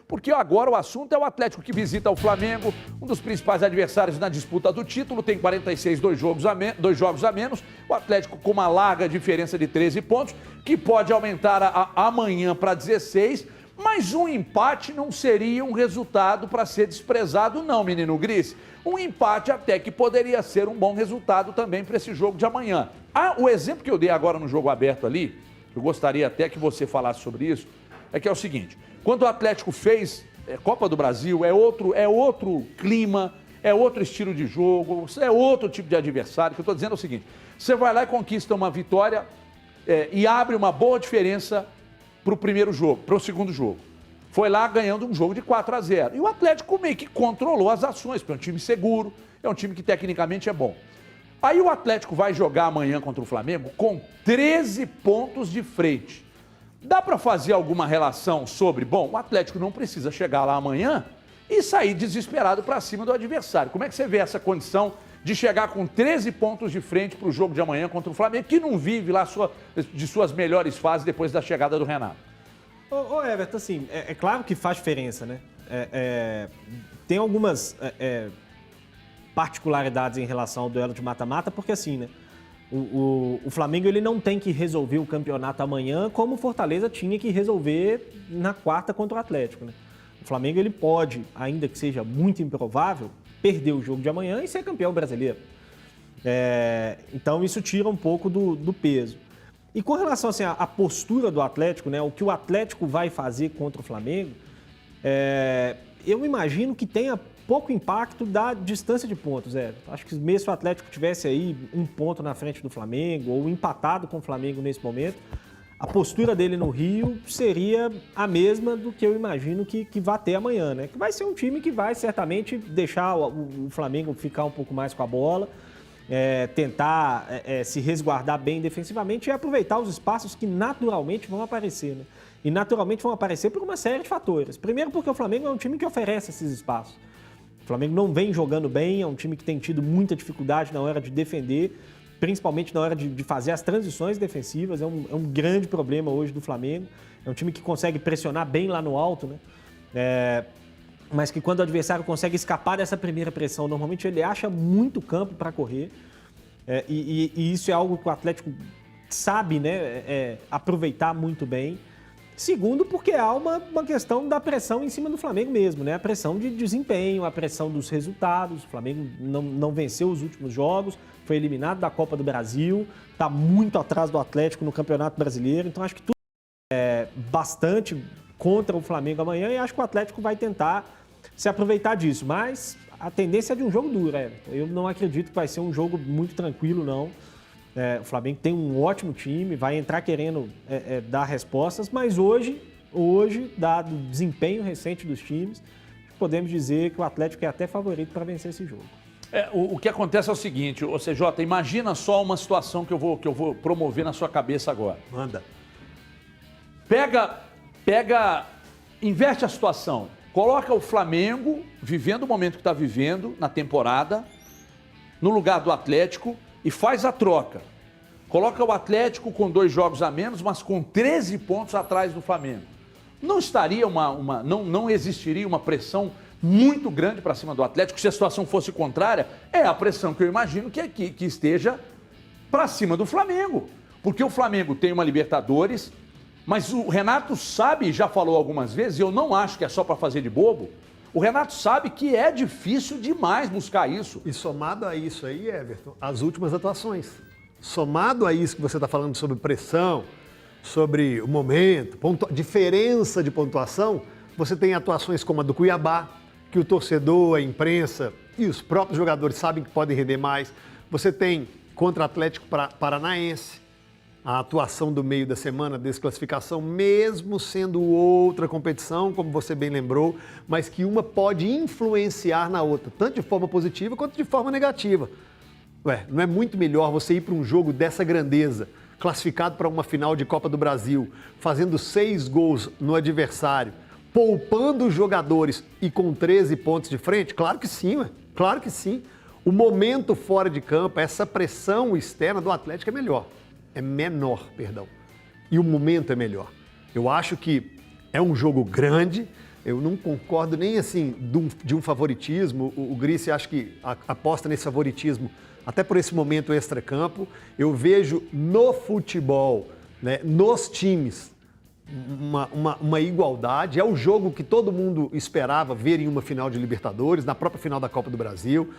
porque agora o assunto é o Atlético que visita o Flamengo, um dos principais adversários na disputa do título, tem 46, dois jogos a menos, o Atlético com uma larga diferença de 13 pontos, que pode aumentar amanhã para 16, mas um empate não seria um resultado para ser desprezado não, menino Gris. Um empate até que poderia ser um bom resultado também para esse jogo de amanhã. O exemplo que eu dei agora no jogo aberto ali, eu gostaria até que você falasse sobre isso, é que é o seguinte, quando o Atlético fez Copa do Brasil, é outro clima, é outro estilo de jogo, é outro tipo de adversário, que eu estou dizendo é o seguinte, você vai lá e conquista uma vitória e abre uma boa diferença para o primeiro jogo, para o segundo jogo. Foi lá ganhando um jogo de 4-0. E o Atlético meio que controlou as ações, porque é um time seguro, é um time que tecnicamente é bom. Aí o Atlético vai jogar amanhã contra o Flamengo com 13 pontos de frente. Dá para fazer alguma relação sobre, bom, o Atlético não precisa chegar lá amanhã e sair desesperado para cima do adversário. Como é que você vê essa condição de chegar com 13 pontos de frente para o jogo de amanhã contra o Flamengo, que não vive lá de suas melhores fases depois da chegada do Renato? Ô Everton, assim, é claro que faz diferença, né? Tem algumas particularidades em relação ao duelo de mata-mata, porque assim, né? O Flamengo ele não tem que resolver o campeonato amanhã como o Fortaleza tinha que resolver na quarta contra o Atlético, né? O Flamengo ele pode, ainda que seja muito improvável, perder o jogo de amanhã e ser campeão brasileiro. Então isso tira um pouco do peso. E com relação assim, à postura do Atlético, né, o que o Atlético vai fazer contra o Flamengo, eu imagino que tenha pouco impacto da distância de pontos. Acho que mesmo se o Atlético tivesse aí um ponto na frente do Flamengo ou empatado com o Flamengo nesse momento, a postura dele no Rio seria a mesma do que eu imagino que vai ter amanhã, né? Que vai ser um time que vai certamente deixar o Flamengo ficar um pouco mais com a bola, tentar se resguardar bem defensivamente e aproveitar os espaços que naturalmente vão aparecer, né? E naturalmente vão aparecer por uma série de fatores. Primeiro porque o Flamengo é um time que oferece esses espaços. O Flamengo não vem jogando bem, é um time que tem tido muita dificuldade na hora de defender, principalmente na hora de fazer as transições defensivas, é um grande problema hoje do Flamengo. É um time que consegue pressionar bem lá no alto, né? Mas que quando o adversário consegue escapar dessa primeira pressão, normalmente ele acha muito campo para correr. E isso é algo que o Atlético sabe, né, aproveitar muito bem. Segundo, porque há uma questão da pressão em cima do Flamengo mesmo, né? A pressão de desempenho, a pressão dos resultados. O Flamengo não venceu os últimos jogos, foi eliminado da Copa do Brasil, está muito atrás do Atlético no Campeonato Brasileiro. Então, acho que tudo bastante contra o Flamengo amanhã e acho que o Atlético vai tentar se aproveitar disso. Mas a tendência é de um jogo duro, Everton. Eu não acredito que vai ser um jogo muito tranquilo, não. O Flamengo tem um ótimo time, vai entrar querendo dar respostas, mas hoje, dado o desempenho recente dos times, podemos dizer que o Atlético é até favorito para vencer esse jogo. O que acontece é o seguinte, CJ, imagina só uma situação que eu vou promover na sua cabeça agora. Manda. Inverte a situação. Coloca o Flamengo, vivendo o momento que está vivendo na temporada, no lugar do Atlético e faz a troca. Coloca o Atlético com 2 jogos a menos, mas com 13 pontos atrás do Flamengo. Não estaria não existiria uma pressão muito grande para cima do Atlético se a situação fosse contrária? É a pressão que eu imagino que esteja para cima do Flamengo. Porque o Flamengo tem uma Libertadores, mas o Renato sabe, já falou algumas vezes, e eu não acho que é só para fazer de bobo, o Renato sabe que é difícil demais buscar isso. E somado a isso aí, Everton, as últimas atuações. Somado a isso que você está falando sobre pressão, sobre o momento, diferença de pontuação, você tem atuações como a do Cuiabá, que o torcedor, a imprensa e os próprios jogadores sabem que podem render mais. Você tem contra o Atlético Paranaense, a atuação do meio da semana, desclassificação, mesmo sendo outra competição, como você bem lembrou, mas que uma pode influenciar na outra, tanto de forma positiva quanto de forma negativa. Não é muito melhor você ir para um jogo dessa grandeza, classificado para uma final de Copa do Brasil, fazendo 6 gols no adversário, poupando os jogadores e com 13 pontos de frente? Claro que sim, claro que sim. O momento fora de campo, essa pressão externa do Atlético é melhor. É menor, perdão. E o momento é melhor. Eu acho que é um jogo grande, Eu não concordo nem assim de um favoritismo. O Grice acho que aposta nesse favoritismo até por esse momento extracampo. Eu vejo no futebol, né, nos times, uma igualdade. É o jogo que todo mundo esperava ver em uma final de Libertadores, na própria final da Copa do Brasil.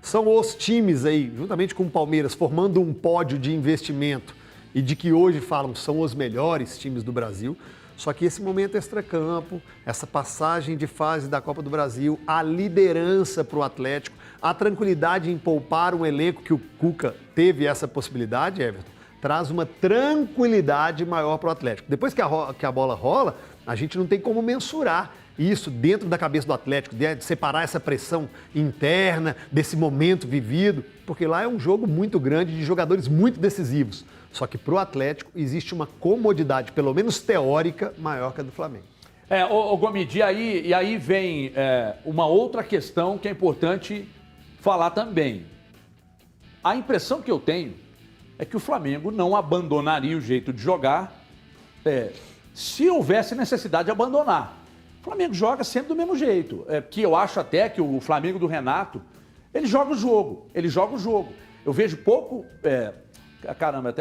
São os times aí, juntamente com o Palmeiras, formando um pódio de investimento e de que hoje falam são os melhores times do Brasil. Só que esse momento extracampo, essa passagem de fase da Copa do Brasil, a liderança para o Atlético, a tranquilidade em poupar um elenco que o Cuca teve essa possibilidade, Everton, traz uma tranquilidade maior para o Atlético. Depois que a bola rola, a gente não tem como mensurar isso dentro da cabeça do Atlético, de separar essa pressão interna desse momento vivido, porque lá é um jogo muito grande de jogadores muito decisivos. Só que para o Atlético existe uma comodidade, pelo menos teórica, maior que a do Flamengo. Gomide, e aí vem uma outra questão que é importante falar também. A impressão que eu tenho é que o Flamengo não abandonaria o jeito de jogar se houvesse necessidade de abandonar. O Flamengo joga sempre do mesmo jeito. Que eu acho até que o Flamengo do Renato, ele joga o jogo. Eu vejo pouco... Caramba,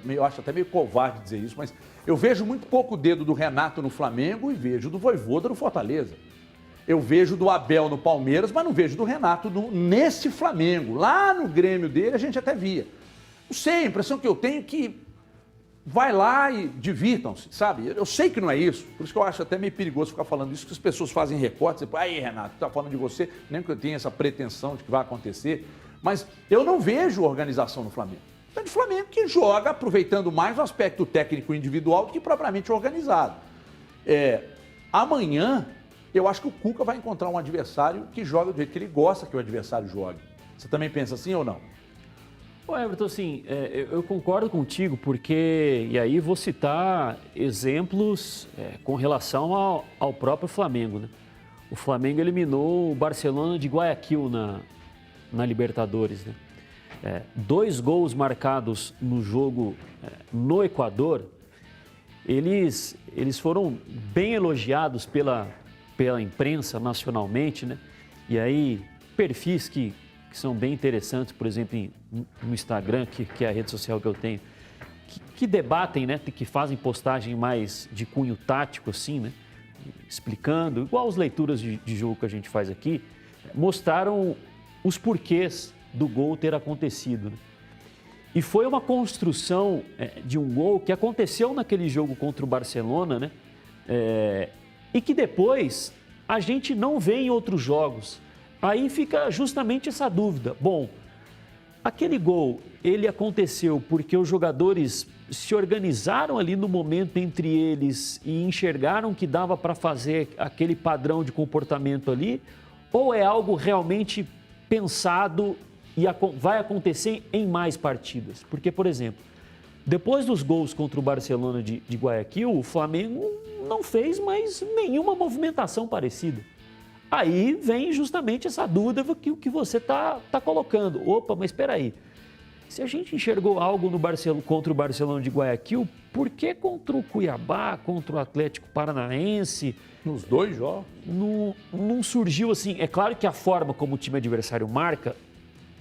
eu acho até meio covarde dizer isso, mas eu vejo muito pouco o dedo do Renato no Flamengo e vejo do Vojvoda no Fortaleza. Eu vejo do Abel no Palmeiras, mas não vejo do Renato nesse Flamengo. Lá no Grêmio dele a gente até via. Não sei, a impressão que eu tenho é que vai lá e divirtam-se, sabe? Eu sei que não é isso, por isso que eu acho até meio perigoso ficar falando isso, que as pessoas fazem recortes, tipo, aí Renato, tá falando de você, nem que eu tenha essa pretensão de que vai acontecer, mas eu não vejo organização no Flamengo. É de Flamengo que joga aproveitando mais o aspecto técnico individual do que propriamente organizado. Amanhã, eu acho que o Cuca vai encontrar um adversário que joga do jeito que ele gosta que o adversário jogue. Você também pensa assim ou não? Everton, assim, eu concordo contigo, porque, e aí vou citar exemplos com relação ao próprio Flamengo, né? O Flamengo eliminou o Barcelona de Guayaquil na Libertadores, né? 2 gols marcados no jogo no Equador, eles foram bem elogiados pela imprensa nacionalmente, né? E aí, perfis que são bem interessantes, por exemplo, no Instagram, que é a rede social que eu tenho, que debatem, né? Que fazem postagem mais de cunho tático, assim, né? Explicando, igual as leituras de jogo que a gente faz aqui, mostraram os porquês do gol ter acontecido. Né? E foi uma construção de um gol que aconteceu naquele jogo contra o Barcelona, né? E que depois a gente não vê em outros jogos. Aí fica justamente essa dúvida. Bom, aquele gol, ele aconteceu porque os jogadores se organizaram ali no momento entre eles e enxergaram que dava para fazer aquele padrão de comportamento ali? Ou é algo realmente pensado e vai acontecer em mais partidas? Porque, por exemplo, depois dos gols contra o Barcelona de Guayaquil, o Flamengo não fez mais nenhuma movimentação parecida. Aí vem justamente essa dúvida que você está colocando. Opa, mas espera aí. Se a gente enxergou algo contra o Barcelona de Guayaquil, por que contra o Cuiabá, contra o Atlético Paranaense? Nos 2 jogos? Não surgiu assim. É claro que a forma como o time adversário marca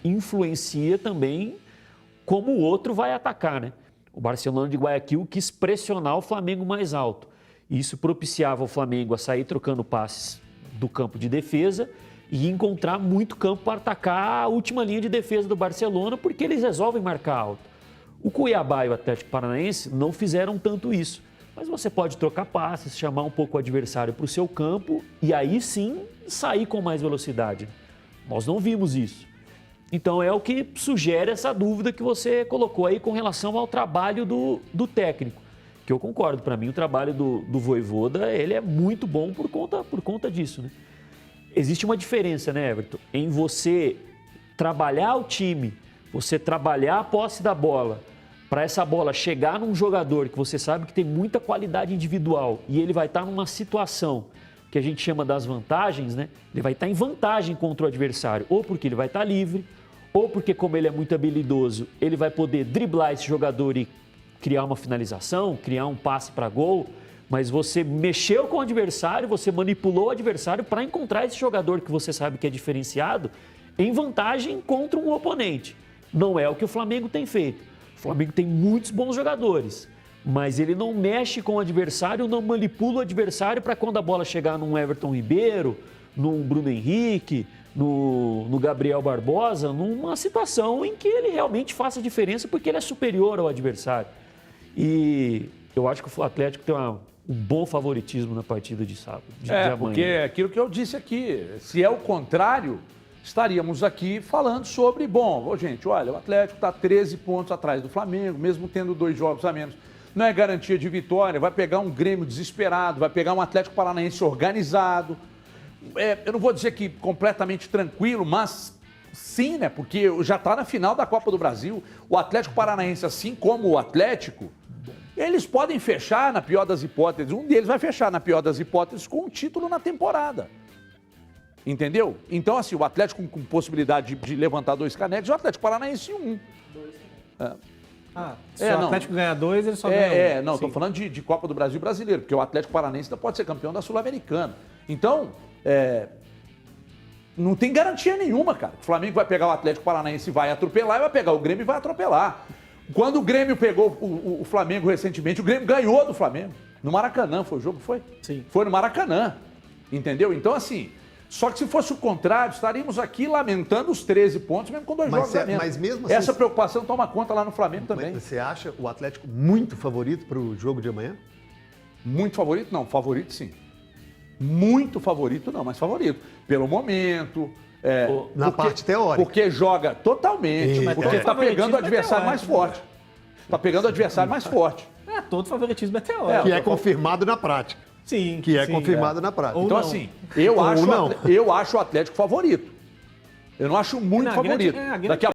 influencia também como o outro vai atacar, né? O Barcelona de Guayaquil quis pressionar o Flamengo mais alto. Isso propiciava o Flamengo a sair trocando passes do campo de defesa e encontrar muito campo para atacar a última linha de defesa do Barcelona, porque eles resolvem marcar alto. O Cuiabá e o Atlético Paranaense não fizeram tanto isso, mas você pode trocar passes, chamar um pouco o adversário para o seu campo e aí sim sair com mais velocidade. Nós não vimos isso. Então é o que sugere essa dúvida que você colocou aí com relação ao trabalho do técnico. Que eu concordo, para mim o trabalho do Vojvoda, ele é muito bom por conta disso, né? Existe uma diferença, né, Everton, em você trabalhar o time, você trabalhar a posse da bola, para essa bola chegar num jogador que você sabe que tem muita qualidade individual e ele vai estar numa situação que a gente chama das vantagens, né? Ele vai estar em vantagem contra o adversário, ou porque ele vai estar livre, ou porque, como ele é muito habilidoso, ele vai poder driblar esse jogador e criar uma finalização, criar um passe para gol. Mas você mexeu com o adversário, você manipulou o adversário para encontrar esse jogador que você sabe que é diferenciado em vantagem contra um oponente. Não é o que o Flamengo tem feito. O Flamengo tem muitos bons jogadores, mas ele não mexe com o adversário, não manipula o adversário para quando a bola chegar num Everton Ribeiro, num Bruno Henrique, no Gabriel Barbosa, numa situação em que ele realmente faça diferença porque ele é superior ao adversário. E eu acho que o Atlético tem um bom favoritismo na partida de sábado, de amanhã. Porque é aquilo que eu disse aqui, se é o contrário, estaríamos aqui falando sobre, gente, olha, o Atlético está 13 pontos atrás do Flamengo, mesmo tendo 2 jogos a menos. Não é garantia de vitória, vai pegar um Grêmio desesperado, vai pegar um Atlético Paranaense organizado. Eu não vou dizer que completamente tranquilo, mas sim, né? Porque já está na final da Copa do Brasil. O Atlético Paranaense, assim como o Atlético, eles podem fechar, na pior das hipóteses, um deles vai fechar, na pior das hipóteses, com um título na temporada. Entendeu? Então, assim, o Atlético com possibilidade de levantar 2 canecos, o Atlético Paranaense 1. Se o Atlético ganhar 2, ele só ganha 1. Não, estou falando de Copa do Brasil brasileiro, porque o Atlético Paranaense ainda pode ser campeão da Sul-Americana. Então, não tem garantia nenhuma, cara. O Flamengo vai pegar o Atlético Paranaense e vai atropelar, e vai pegar o Grêmio e vai atropelar. Quando o Grêmio pegou o Flamengo recentemente, o Grêmio ganhou do Flamengo. No Maracanã foi o jogo, foi? Sim. Foi no Maracanã, entendeu? Então, assim, só que se fosse o contrário, estaríamos aqui lamentando os 13 pontos, mesmo com 2 jogos a menos. Mas mesmo assim, essa preocupação toma conta lá no Flamengo também. Mas você acha o Atlético muito favorito para o jogo de amanhã? Muito favorito? Não, favorito sim. Muito favorito não, mas favorito. Pelo momento... Na parte teórica. Porque joga totalmente, porque está pegando o adversário mais forte. Está pegando o adversário mais forte. Todo favoritismo é teórico. Que é confirmado na prática. Sim. Que é confirmado na prática. Então, assim, eu acho o Atlético favorito. Eu não acho muito favorito. Daqui a